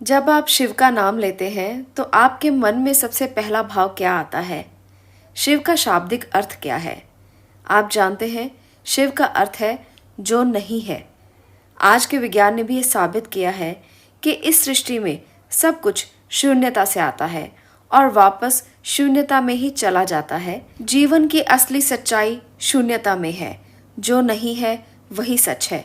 जब आप शिव का नाम लेते हैं तो आपके मन में सबसे पहला भाव क्या आता है? शिव का शाब्दिक अर्थ क्या है? आप जानते हैं, शिव का अर्थ है जो नहीं है। आज के विज्ञान ने भी ये साबित किया है कि इस सृष्टि में सब कुछ शून्यता से आता है और वापस शून्यता में ही चला जाता है। जीवन की असली सच्चाई शून्यता में है। जो नहीं है वही सच है।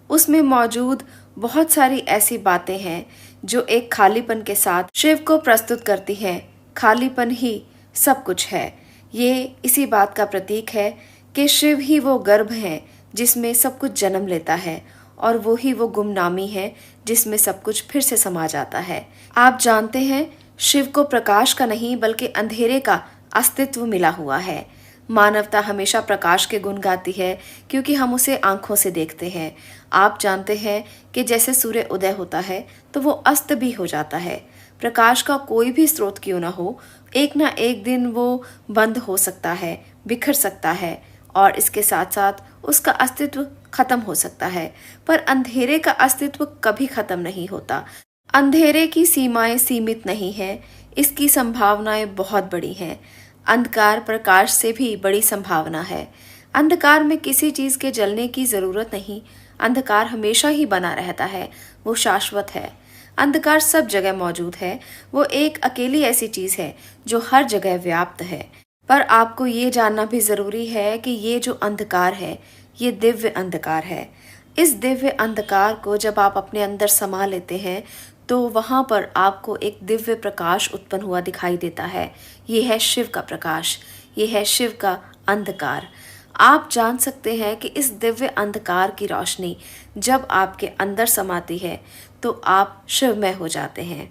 उसमें मौजूद बहुत सारी ऐसी बातें हैं जो एक खालीपन के साथ शिव को प्रस्तुत करती हैं। खालीपन ही सब कुछ है। ये इसी बात का प्रतीक है कि शिव ही वो गर्भ है जिसमें सब कुछ जन्म लेता है और वो ही वो गुमनामी है जिसमें सब कुछ फिर से समा जाता है। आप जानते हैं, शिव को प्रकाश का नहीं बल्कि अंधेरे का अस्तित्व मिला हुआ है। मानवता हमेशा प्रकाश के गुण गाती है क्योंकि हम उसे आंखों से देखते हैं। आप जानते हैं कि जैसे सूर्य उदय होता है तो वो अस्त भी हो जाता है। प्रकाश का कोई भी स्रोत क्यों ना हो, एक ना एक दिन वो बंद हो सकता है, बिखर सकता है और इसके साथ साथ उसका अस्तित्व खत्म हो सकता है। पर अंधेरे का अस्तित्व कभी खत्म नहीं होता। अंधेरे की सीमाएं सीमित नहीं है, इसकी संभावनाएं बहुत बड़ी हैं। अंधकार प्रकाश से भी बड़ी संभावना है। अंधकार में किसी चीज के जलने की जरूरत नहीं। अंधकार हमेशा ही बना रहता है, वो शाश्वत है। अंधकार सब जगह मौजूद है। वो एक अकेली ऐसी चीज है जो हर जगह व्याप्त है। पर आपको ये जानना भी जरूरी है कि ये जो अंधकार है, ये दिव्य अंधकार है। इस दिव्य अंधकार को जब आप अपने अंदर समा लेते हैं तो वहां पर आपको एक दिव्य प्रकाश उत्पन्न हुआ दिखाई देता है। ये है शिव का प्रकाश, ये है शिव का अंधकार। आप जान सकते हैं कि इस दिव्य अंधकार की रोशनी जब आपके अंदर समाती है तो आप शिवमय हो जाते हैं।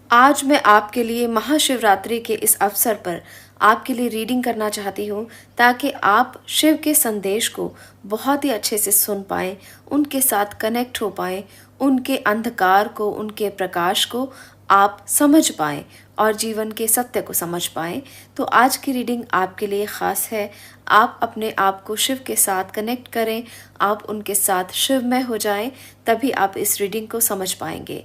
आज मैं आपके लिए महाशिवरात्रि के इस अवसर पर आपके लिए रीडिंग करना चाहती हूँ ताकि आप शिव के संदेश को बहुत ही अच्छे से सुन पाएं, उनके साथ कनेक्ट हो पाएं, उनके अंधकार को, उनके प्रकाश को आप समझ पाएं और जीवन के सत्य को समझ पाएं। तो आज की रीडिंग आपके लिए ख़ास है। आप अपने आप को शिव के साथ कनेक्ट करें, आप उनके साथ शिवमय हो जाएं, तभी आप इस रीडिंग को समझ पाएंगे।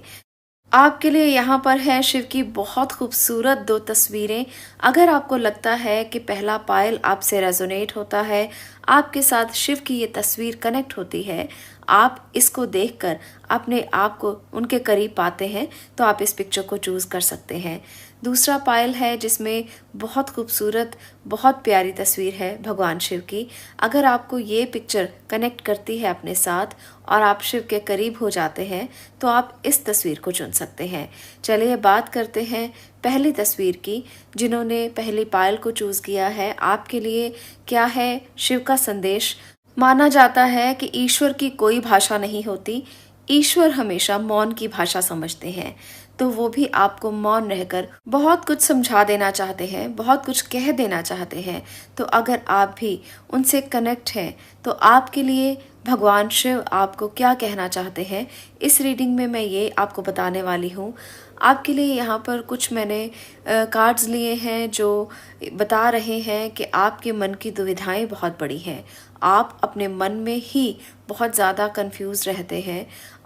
आपके लिए यहाँ पर है शिव की बहुत खूबसूरत दो तस्वीरें। अगर आपको लगता है कि पहला पायल आपसे रेजोनेट होता है, आपके साथ शिव की ये तस्वीर कनेक्ट होती है, आप इसको देखकर अपने आप को उनके करीब पाते हैं, तो आप इस पिक्चर को चूज़ कर सकते हैं। दूसरा पायल है जिसमें बहुत खूबसूरत, बहुत प्यारी तस्वीर है भगवान शिव की। अगर आपको ये पिक्चर कनेक्ट करती है अपने साथ और आप शिव के करीब हो जाते हैं तो आप इस तस्वीर को चुन सकते हैं। चलिए बात करते हैं पहली तस्वीर की। जिन्होंने पहली पायल को चूज़ किया है, आपके लिए क्या है शिव का संदेश? माना जाता है कि ईश्वर की कोई भाषा नहीं होती, ईश्वर हमेशा मौन की भाषा समझते हैं। तो वो भी आपको मौन रहकर बहुत कुछ समझा देना चाहते हैं, बहुत कुछ कह देना चाहते हैं। तो अगर आप भी उनसे कनेक्ट हैं तो आपके लिए भगवान शिव आपको क्या कहना चाहते हैं, इस रीडिंग में मैं ये आपको बताने वाली हूँ। आपके लिए यहाँ पर कुछ मैंने कार्ड्स लिए हैं जो बता रहे हैं कि आपके मन की दुविधाएं बहुत बड़ी हैं। आप अपने मन में ही बहुत ज़्यादा कंफ्यूज रहते हैं।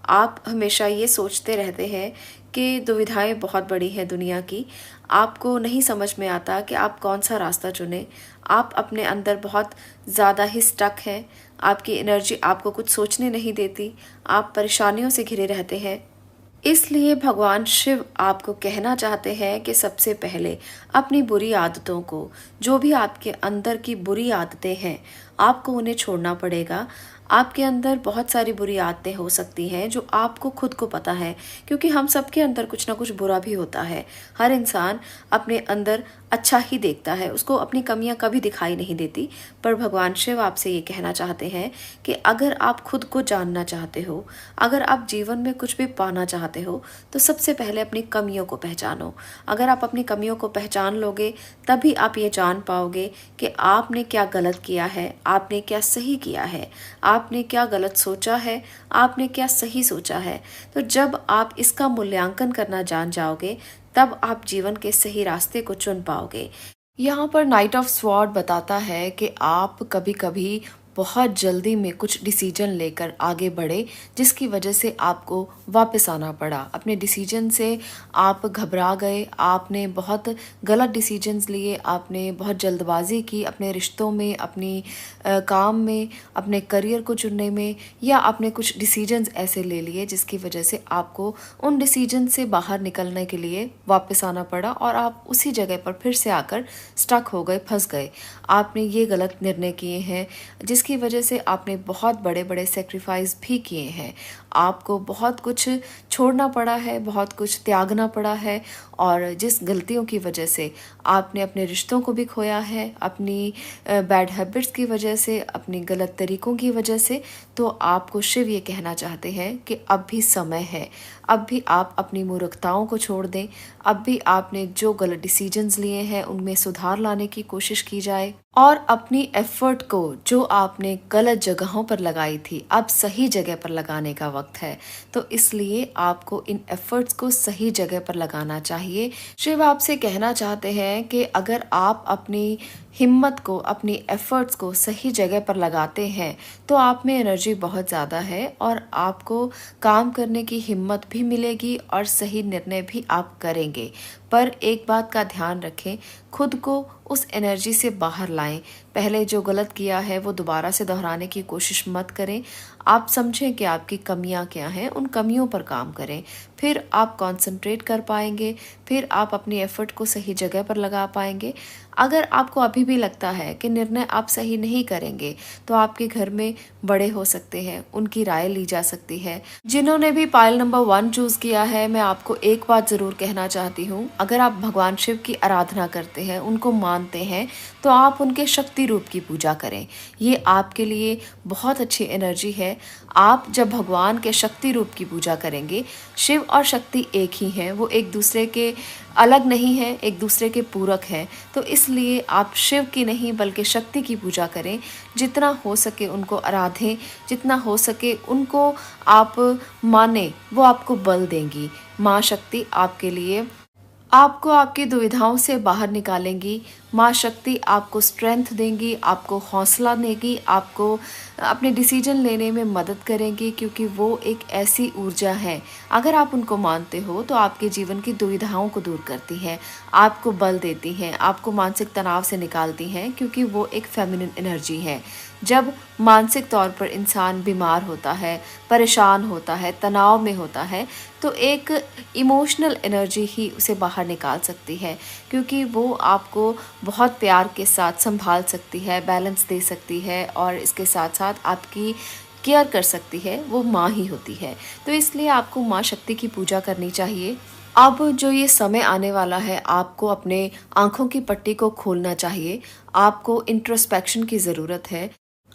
आप हमेशा ये सोचते रहते हैं कि दुविधाएं बहुत बड़ी हैं दुनिया की। आपको नहीं समझ में आता कि आप कौन सा रास्ता चुनें। आप अपने अंदर बहुत ज़्यादा ही स्टक हैं। आपकी एनर्जी आपको कुछ सोचने नहीं देती। आप परेशानियों से घिरे रहते हैं। इसलिए भगवान शिव आपको कहना चाहते हैं कि सबसे पहले अपनी बुरी आदतों को, जो भी आपके अंदर की बुरी आदतें हैं, आपको उन्हें छोड़ना पड़ेगा। आपके अंदर बहुत सारी बुरी आदतें हो सकती हैं जो आपको खुद को पता है, क्योंकि हम सबके अंदर कुछ ना कुछ बुरा भी होता है। हर इंसान अपने अंदर अच्छा ही देखता है, उसको अपनी कमियां कभी दिखाई नहीं देती। पर भगवान शिव आपसे ये कहना चाहते हैं कि अगर आप खुद को जानना चाहते हो, अगर आप जीवन में कुछ भी पाना चाहते हो, तो सबसे पहले अपनी कमियों को पहचानो। अगर आप अपनी कमियों को पहचान लोगे तभी आप ये जान पाओगे कि आपने क्या गलत किया है, आपने क्या सही किया है, आपने क्या गलत सोचा है, आपने क्या सही सोचा है। तो जब आप इसका मूल्यांकन करना जान जाओगे तब आप जीवन के सही रास्ते को चुन पाओगे। यहाँ पर नाइट ऑफ स्वॉर्ड बताता है कि आप कभी कभी बहुत जल्दी में कुछ डिसीजन लेकर आगे बढ़े, जिसकी वजह से आपको वापस आना पड़ा। अपने डिसीजन से आप घबरा गए, आपने बहुत गलत डिसीजंस लिए, आपने बहुत जल्दबाजी की अपने रिश्तों में, अपनी काम में, अपने करियर को चुनने में, या आपने कुछ डिसीजंस ऐसे ले लिए जिसकी वजह से आपको उन डिसीजन से बाहर निकलने के लिए वापस आना पड़ा और आप उसी जगह पर फिर से आकर स्टक हो गए, फंस गए। आपने ये गलत निर्णय किए हैं जिसकी वजह से आपने बहुत बड़े बड़े सेक्रीफाइस भी किए हैं। आपको बहुत कुछ छोड़ना पड़ा है, बहुत कुछ त्यागना पड़ा है, और जिस गलतियों की वजह से आपने अपने रिश्तों को भी खोया है, अपनी बैड हैबिट्स की वजह से, अपनी गलत तरीकों की वजह से, तो आपको शिव ये कहना चाहते हैं कि अब भी समय है। अब भी आप अपनी मूर्खताओं को छोड़ दें। अब भी आपने जो गलत डिसीजंस लिए हैं उनमें सुधार लाने की कोशिश की जाए, और अपनी एफर्ट को जो आपने गलत जगहों पर लगाई थी अब सही जगह पर लगाने का वक्त है। तो इसलिए आपको इन एफर्ट्स को सही जगह पर लगाना चाहिए। शिव आपसे कहना चाहते हैं कि अगर आप अपनी हिम्मत को, अपनी एफर्ट्स को सही जगह पर लगाते हैं तो आप में एनर्जी बहुत ज़्यादा है और आपको काम करने की हिम्मत भी मिलेगी और सही निर्णय भी आप करेंगे। पर एक बात का ध्यान रखें, खुद को उस एनर्जी से बाहर लाएं। पहले जो गलत किया है वो दोबारा से दोहराने की कोशिश मत करें। आप समझें कि आपकी कमियां क्या हैं, उन कमियों पर काम करें, फिर आप कंसंट्रेट कर पाएंगे, फिर आप अपनी एफर्ट को सही जगह पर लगा पाएंगे। अगर आपको अभी भी लगता है कि निर्णय आप सही नहीं करेंगे तो आपके घर में बड़े हो सकते हैं, उनकी राय ली जा सकती है। जिन्होंने भी पायल नंबर 1 चूज किया है, मैं आपको एक बात जरूर कहना चाहती हूँ, अगर आप भगवान शिव की आराधना करते हैं, उनको मानते हैं, तो आप उनके शक्ति रूप की पूजा करें। ये आपके लिए बहुत अच्छी एनर्जी है। आप जब भगवान के शक्ति रूप की पूजा करेंगे, शिव और शक्ति एक ही हैं, वो एक दूसरे के अलग नहीं है, एक दूसरे के पूरक हैं। तो इसलिए आप शिव की नहीं बल्कि शक्ति की पूजा करें। जितना हो सके उनको आराधें, जितना हो सके उनको आप माने, वो आपको बल देंगी। माँ शक्ति आपके लिए आपको आपकी दुविधाओं से बाहर निकालेंगी। माँ शक्ति आपको स्ट्रेंथ देंगी, आपको हौसला देगी, आपको अपने डिसीजन लेने में मदद करेंगी, क्योंकि वो एक ऐसी ऊर्जा है, अगर आप उनको मानते हो तो आपके जीवन की दुविधाओं को दूर करती हैं, आपको बल देती हैं, आपको मानसिक तनाव से निकालती हैं, क्योंकि वो एक फेमिनिन एनर्जी है। जब मानसिक तौर पर इंसान बीमार होता है, परेशान होता है, तनाव में होता है, तो एक इमोशनल एनर्जी ही उसे बाहर निकाल सकती है, क्योंकि वो आपको बहुत प्यार के साथ संभाल सकती है, बैलेंस दे सकती है, और इसके साथ साथ आपकी केयर कर सकती है, वो माँ ही होती है। तो इसलिए आपको माँ शक्ति की पूजा करनी चाहिए। अब जो ये समय आने वाला है, आपको अपने आँखों की पट्टी को खोलना चाहिए। आपको इंट्रोस्पेक्शन की ज़रूरत है,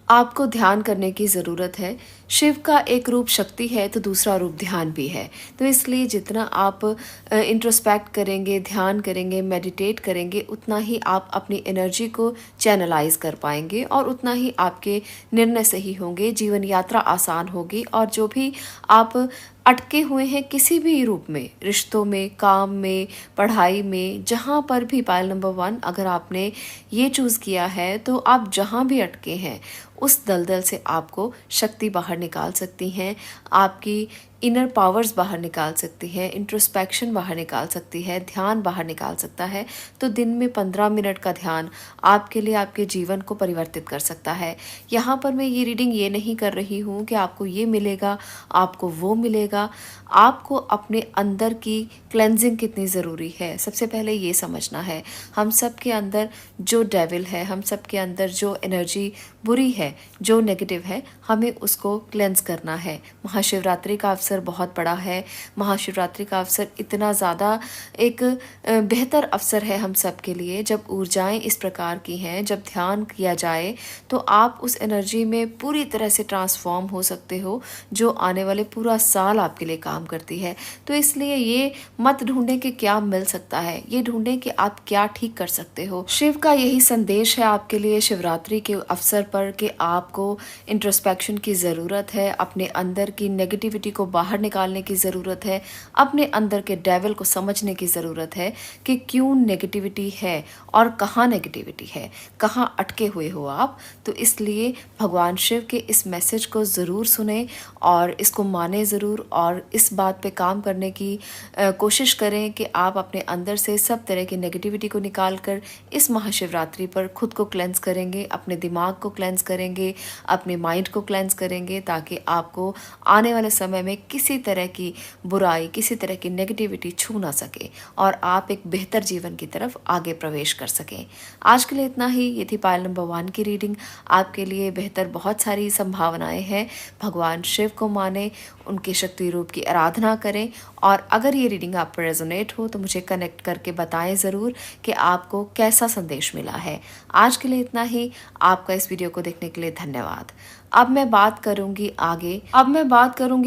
आपको ध्यान करने की ज़रूरत है। शिव का एक रूप शक्ति है तो दूसरा रूप ध्यान भी है। तो इसलिए जितना आप इंट्रोस्पेक्ट करेंगे, ध्यान करेंगे, मेडिटेट करेंगे, उतना ही आप अपनी एनर्जी को चैनलाइज कर पाएंगे और उतना ही आपके निर्णय सही होंगे, जीवन यात्रा आसान होगी। और जो भी आप अटके हुए हैं किसी भी रूप में, रिश्तों में, काम में, पढ़ाई में, जहाँ पर भी, पायल नंबर 1 अगर आपने ये चूज़ किया है तो आप जहाँ भी अटके हैं उस दलदल से आपको शक्ति बाहर निकाल सकती हैं, आपकी इनर पावर्स बाहर निकाल सकती है, इंट्रोस्पेक्शन बाहर निकाल सकती है, ध्यान बाहर निकाल सकता है। तो दिन में 15 मिनट का ध्यान आपके लिए आपके जीवन को परिवर्तित कर सकता है। यहाँ पर मैं ये रीडिंग ये नहीं कर रही हूँ कि आपको ये मिलेगा, आपको वो मिलेगा। आपको अपने अंदर की क्लेंजिंग कितनी ज़रूरी है, सबसे पहले ये समझना है। हम सब के अंदर जो डेविल है, हम सब के अंदर जो एनर्जी बुरी है, जो नेगेटिव है, हमें उसको क्लेंज करना है। महाशिवरात्रि का अवसर बहुत बड़ा है। महाशिवरात्रि का अवसर इतना ज़्यादा एक बेहतर अवसर है हम सब के लिए। जब ऊर्जाएं इस प्रकार की हैं, जब ध्यान किया जाए तो आप उस एनर्जी में पूरी तरह से ट्रांसफॉर्म हो सकते हो, जो आने वाले पूरा साल आपके लिए काम करती है। तो इसलिए ये मत ढूंढें कि क्या मिल सकता है, ये ढूंढें कि आप क्या ठीक कर सकते हो। शिव का यही संदेश है आपके लिए शिवरात्रि के अवसर पर कि आपको इंट्रोस्पेक्शन की ज़रूरत है, अपने अंदर की नेगेटिविटी को बाहर निकालने की ज़रूरत है, अपने अंदर के डेविल को समझने की ज़रूरत है कि क्यों नेगेटिविटी है और कहाँ नेगेटिविटी है, कहाँ अटके हुए हो आप। तो इसलिए भगवान शिव के इस मैसेज को ज़रूर सुने और इसको माने ज़रूर, और इस बात पे काम करने की कोशिश करें कि आप अपने अंदर से सब तरह की नेगेटिविटी को निकाल कर इस महाशिवरात्रि पर खुद को क्लेंस करेंगे, अपने दिमाग को क्लेंस करेंगे, अपने माइंड को क्लेंस करेंगे, ताकि आपको आने वाले समय में किसी तरह की बुराई, किसी तरह की नेगेटिविटी छू ना सके और आप एक बेहतर जीवन की तरफ आगे प्रवेश कर सकें। आज के लिए इतना ही। ये थी पायल नंबर 1 की रीडिंग। आपके लिए बेहतर बहुत सारी संभावनाएं हैं। भगवान शिव को माने, उनके शक्ति रूप की आराधना करें, और अगर ये रीडिंग आप पर रेजोनेट हो तो मुझे कनेक्ट करके बताएं ज़रूर कि आपको कैसा संदेश मिला है। आज के लिए इतना ही। आपका इस वीडियो को देखने के लिए धन्यवाद। अब मैं बात करूंगी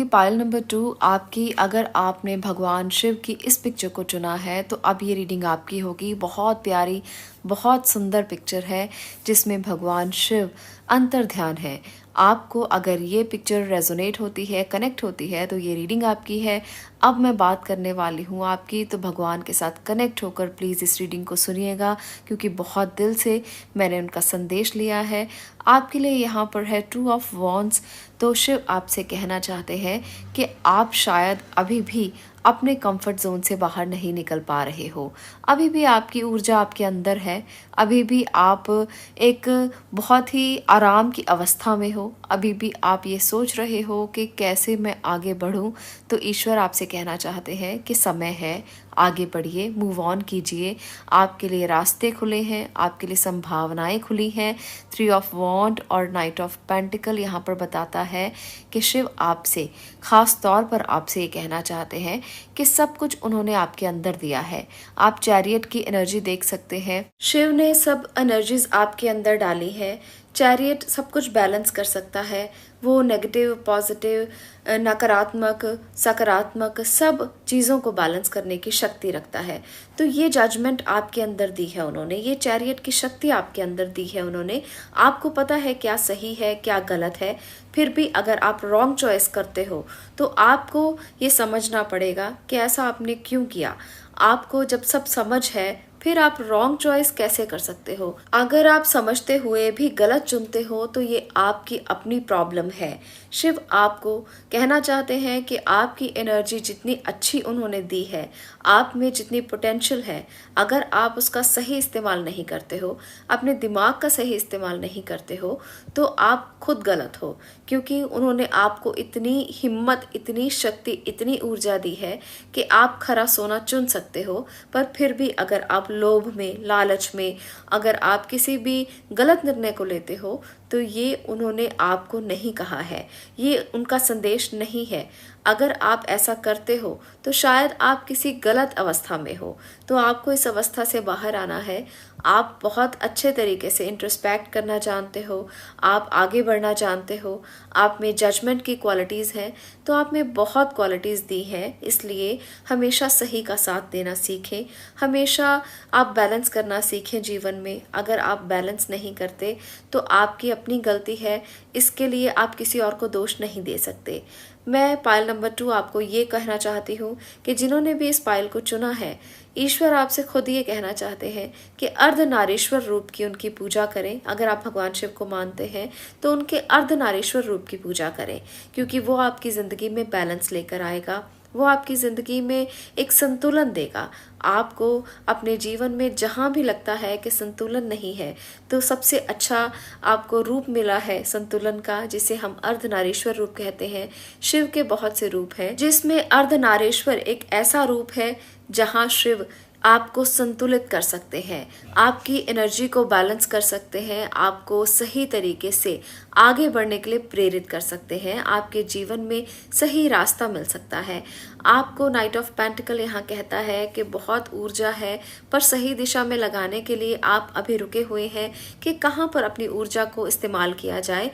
पायल नंबर 2 आपकी। अगर आपने भगवान शिव की इस पिक्चर को चुना है तो अब ये रीडिंग आपकी होगी। बहुत प्यारी, बहुत सुंदर पिक्चर है जिसमें भगवान शिव अंतर ध्यान है। आपको अगर ये पिक्चर रेजोनेट होती है, कनेक्ट होती है, तो ये रीडिंग आपकी है। अब मैं बात करने वाली हूँ आपकी, तो भगवान के साथ कनेक्ट होकर प्लीज़ इस रीडिंग को सुनिएगा, क्योंकि बहुत दिल से मैंने उनका संदेश लिया है। आपके लिए यहाँ पर है 2 ऑफ वॉन्ड्स। तो शिव आपसे कहना चाहते हैं कि आप शायद अभी भी अपने कंफर्ट जोन से बाहर नहीं निकल पा रहे हो। अभी भी आपकी ऊर्जा आपके अंदर है, अभी भी आप एक बहुत ही आराम की अवस्था में हो, अभी भी आप ये सोच रहे हो कि कैसे मैं आगे बढ़ूं। तो ईश्वर आपसे कहना चाहते हैं कि समय है, आगे बढ़िए, मूव ऑन कीजिए। आपके लिए रास्ते खुले हैं, आपके लिए संभावनाएं खुली हैं। 3 ऑफ वॉन्ड और नाइट ऑफ पेंटिकल यहाँ पर बताता है कि शिव आपसे, खास तौर पर आपसे ये कहना चाहते हैं कि सब कुछ उन्होंने आपके अंदर दिया है। आप चैरियट की एनर्जी देख सकते हैं। शिव ने सब एनर्जीज आपके अंदर डाली है। चैरियट सब कुछ बैलेंस कर सकता है। वो नेगेटिव, पॉजिटिव, नकारात्मक, सकारात्मक सब चीज़ों को बैलेंस करने की शक्ति रखता है। तो ये जजमेंट आपके अंदर दी है उन्होंने, ये चैरियट की शक्ति आपके अंदर दी है उन्होंने। आपको पता है क्या सही है, क्या गलत है। फिर भी अगर आप रॉन्ग चॉइस करते हो तो आपको ये समझना पड़ेगा कि ऐसा आपने क्यों किया। आपको जब सब समझ है फिर आप रॉन्ग चॉइस कैसे कर सकते हो। अगर आप समझते हुए भी गलत चुनते हो तो ये आपकी अपनी प्रॉब्लम है। शिव आपको कहना चाहते हैं कि आपकी एनर्जी जितनी अच्छी उन्होंने दी है, आप में जितनी पोटेंशियल है, अगर आप उसका सही इस्तेमाल नहीं करते हो, अपने दिमाग का सही इस्तेमाल नहीं करते हो, तो आप खुद गलत हो। क्योंकि उन्होंने आपको इतनी हिम्मत, इतनी शक्ति, इतनी ऊर्जा दी है कि आप खरा सोना चुन सकते हो। पर फिर भी अगर आप लोभ में, लालच में, अगर आप किसी भी गलत निर्णय को लेते हो, तो ये उन्होंने आपको नहीं कहा है, ये उनका संदेश नहीं है। अगर आप ऐसा करते हो तो शायद आप किसी गलत अवस्था में हो। तो आपको इस अवस्था से बाहर आना है। आप बहुत अच्छे तरीके से इंट्रोस्पेक्ट करना जानते हो, आप आगे बढ़ना जानते हो, आप में जजमेंट की क्वालिटीज़ हैं, तो आप में बहुत क्वालिटीज़ दी हैं। इसलिए हमेशा सही का साथ देना सीखें, हमेशा आप बैलेंस करना सीखें जीवन में। अगर आप बैलेंस नहीं करते तो आपकी अपनी गलती है, इसके लिए आप किसी और को दोष नहीं दे सकते। मैं पायल नंबर 2 आपको ये कहना चाहती हूँ कि जिन्होंने भी इस पायल को चुना है, ईश्वर आपसे खुद ये कहना चाहते हैं कि अर्धनारीश्वर रूप की उनकी पूजा करें। अगर आप भगवान शिव को मानते हैं तो उनके अर्धनारीश्वर रूप की पूजा करें, क्योंकि वो आपकी ज़िंदगी में बैलेंस लेकर आएगा, वो आपकी ज़िंदगी में एक संतुलन देगा। आपको अपने जीवन में जहाँ भी लगता है कि संतुलन नहीं है, तो सबसे अच्छा आपको रूप मिला है संतुलन का, जिसे हम अर्धनारीश्वर रूप कहते हैं। शिव के बहुत से रूप हैं, जिसमें अर्धनारीश्वर एक ऐसा रूप है जहाँ शिव आपको संतुलित कर सकते हैं, आपकी एनर्जी को बैलेंस कर सकते हैं, आपको सही तरीके से आगे बढ़ने के लिए प्रेरित कर सकते हैं, आपके जीवन में सही रास्ता मिल सकता है। आपको नाइट ऑफ पेंटिकल यहाँ कहता है कि बहुत ऊर्जा है, पर सही दिशा में लगाने के लिए आप अभी रुके हुए हैं कि कहाँ पर अपनी ऊर्जा को इस्तेमाल किया जाए।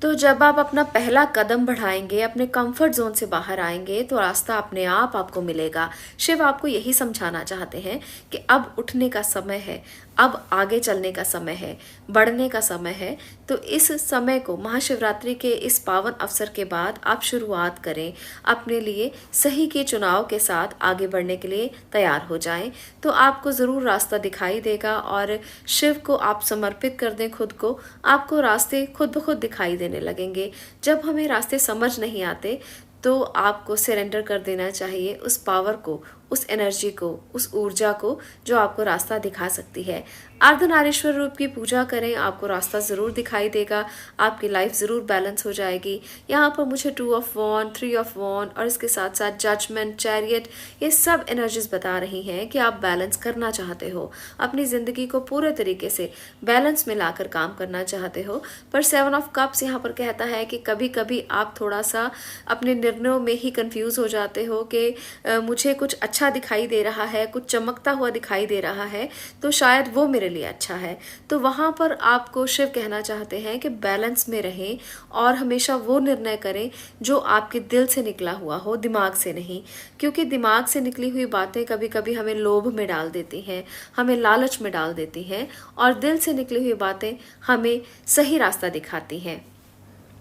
तो जब आप अपना पहला कदम बढ़ाएंगे, अपने कंफर्ट जोन से बाहर आएंगे, तो रास्ता अपने आप आपको मिलेगा। शिव आपको यही समझाना चाहते हैं कि अब उठने का समय है, अब आगे चलने का समय है, बढ़ने का समय है। तो इस समय को, महाशिवरात्रि के इस पावन अवसर के बाद आप शुरुआत करें, अपने लिए सही के चुनाव के साथ आगे बढ़ने के लिए तैयार हो जाएं। तो आपको ज़रूर रास्ता दिखाई देगा और शिव को आप समर्पित कर दें खुद को, आपको रास्ते खुद ब खुद दिखाई देने लगेंगे। जब हमें रास्ते समझ नहीं आते तो आपको सरेंडर कर देना चाहिए उस पावर को, उस एनर्जी को, उस ऊर्जा को जो आपको रास्ता दिखा सकती है। अर्धनारीश्वर रूप की पूजा करें, आपको रास्ता ज़रूर दिखाई देगा, आपकी लाइफ ज़रूर बैलेंस हो जाएगी। यहाँ पर मुझे 2 ऑफ वॉन्ड, 3 ऑफ वॉन्ड और इसके साथ साथ जजमेंट, चैरियट, ये सब एनर्जीज बता रही हैं कि आप बैलेंस करना चाहते हो, अपनी ज़िंदगी को पूरे तरीके से बैलेंस में लाकर काम करना चाहते हो। पर 7 ऑफ कप्स यहाँ पर कहता है कि कभी कभी आप थोड़ा सा अपने निर्णयों में ही कंफ्यूज हो जाते हो कि मुझे कुछ अच्छा दिखाई दे रहा है, कुछ चमकता हुआ दिखाई दे रहा है, तो शायद वो मेरे लिए अच्छा है। तो वहाँ पर आपको शिव कहना चाहते हैं कि बैलेंस में रहें और हमेशा वो निर्णय करें जो आपके दिल से निकला हुआ हो, दिमाग से नहीं। क्योंकि दिमाग से निकली हुई बातें कभी कभी हमें लोभ में डाल देती हैं, हमें लालच में डाल देती हैं, और दिल से निकली हुई बातें हमें सही रास्ता दिखाती हैं।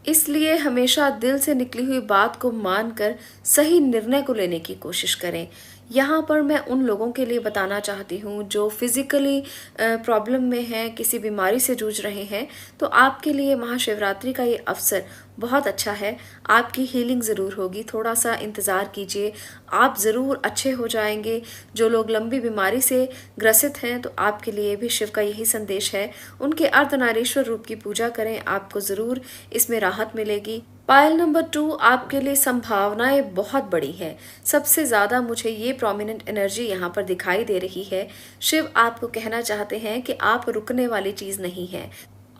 इसलिए हमेशा दिल से निकली हुई बात को मानकर सही निर्णय को लेने की कोशिश करें। यहाँ पर मैं उन लोगों के लिए बताना चाहती हूँ जो फिज़िकली प्रॉब्लम में हैं, किसी बीमारी से जूझ रहे हैं, तो आपके लिए महाशिवरात्रि का ये अवसर बहुत अच्छा है। आपकी हीलिंग ज़रूर होगी, थोड़ा सा इंतज़ार कीजिए, आप ज़रूर अच्छे हो जाएंगे। जो लोग लंबी बीमारी से ग्रसित हैं, तो आपके लिए भी शिव का यही संदेश है, उनके अर्धनारीश्वर रूप की पूजा करें, आपको ज़रूर इसमें राहत मिलेगी। पायल नंबर 2, आपके लिए संभावनाएं बहुत बड़ी हैं। सबसे ज़्यादा मुझे ये प्रोमिनेंट एनर्जी यहाँ पर दिखाई दे रही है। शिव आपको कहना चाहते हैं कि आप रुकने वाली चीज़ नहीं है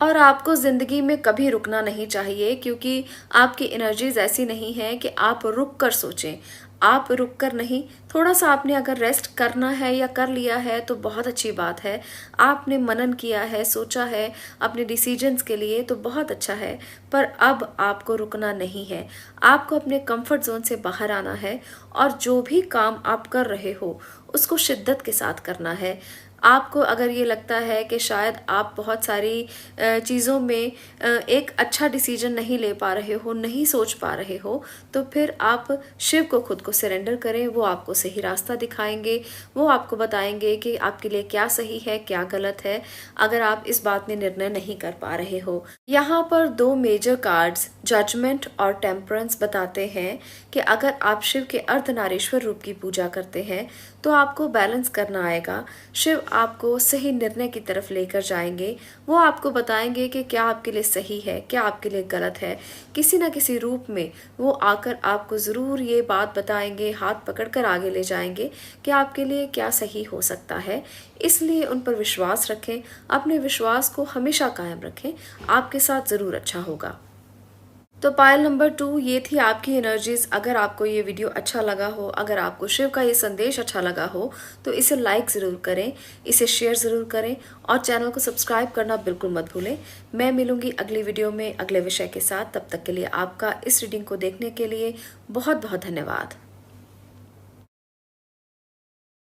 और आपको ज़िंदगी में कभी रुकना नहीं चाहिए, क्योंकि आपकी एनर्जीज ऐसी नहीं है कि आप रुक कर सोचें। आप रुक कर नहीं, थोड़ा सा आपने अगर रेस्ट करना है या कर लिया है तो बहुत अच्छी बात है। आपने मनन किया है, सोचा है अपने डिसीजंस के लिए, तो बहुत अच्छा है। पर अब आपको रुकना नहीं है, आपको अपने कंफर्ट जोन से बाहर आना है और जो भी काम आप कर रहे हो उसको शिद्दत के साथ करना है। आपको अगर ये लगता है कि शायद आप बहुत सारी चीज़ों में एक अच्छा डिसीजन नहीं ले पा रहे हो, नहीं सोच पा रहे हो, तो फिर आप शिव को खुद को सरेंडर करें। वो आपको सही रास्ता दिखाएंगे, वो आपको बताएंगे कि आपके लिए क्या सही है, क्या गलत है, अगर आप इस बात में निर्णय नहीं कर पा रहे हो। यहाँ पर 2 मेजर कार्ड्स, जजमेंट और टेम्परेंस, बताते हैं कि अगर आप शिव के अर्धनारीश्वर रूप की पूजा करते हैं तो आपको बैलेंस करना आएगा। शिव आपको सही निर्णय की तरफ लेकर जाएंगे, वो आपको बताएंगे कि क्या आपके लिए सही है, क्या आपके लिए गलत है। किसी न किसी रूप में वो आकर आपको ज़रूर ये बात बताएंगे, हाथ पकड़कर आगे ले जाएंगे कि आपके लिए क्या सही हो सकता है। इसलिए उन पर विश्वास रखें, अपने विश्वास को हमेशा कायम रखें, आपके साथ ज़रूर अच्छा होगा। तो पायल नंबर 2, ये थी आपकी एनर्जीज। अगर आपको ये वीडियो अच्छा लगा हो, अगर आपको शिव का ये संदेश अच्छा लगा हो, तो इसे लाइक ज़रूर करें, इसे शेयर ज़रूर करें और चैनल को सब्सक्राइब करना बिल्कुल मत भूलें। मैं मिलूंगी अगली वीडियो में अगले विषय के साथ। तब तक के लिए आपका इस रीडिंग को देखने के लिए बहुत बहुत धन्यवाद।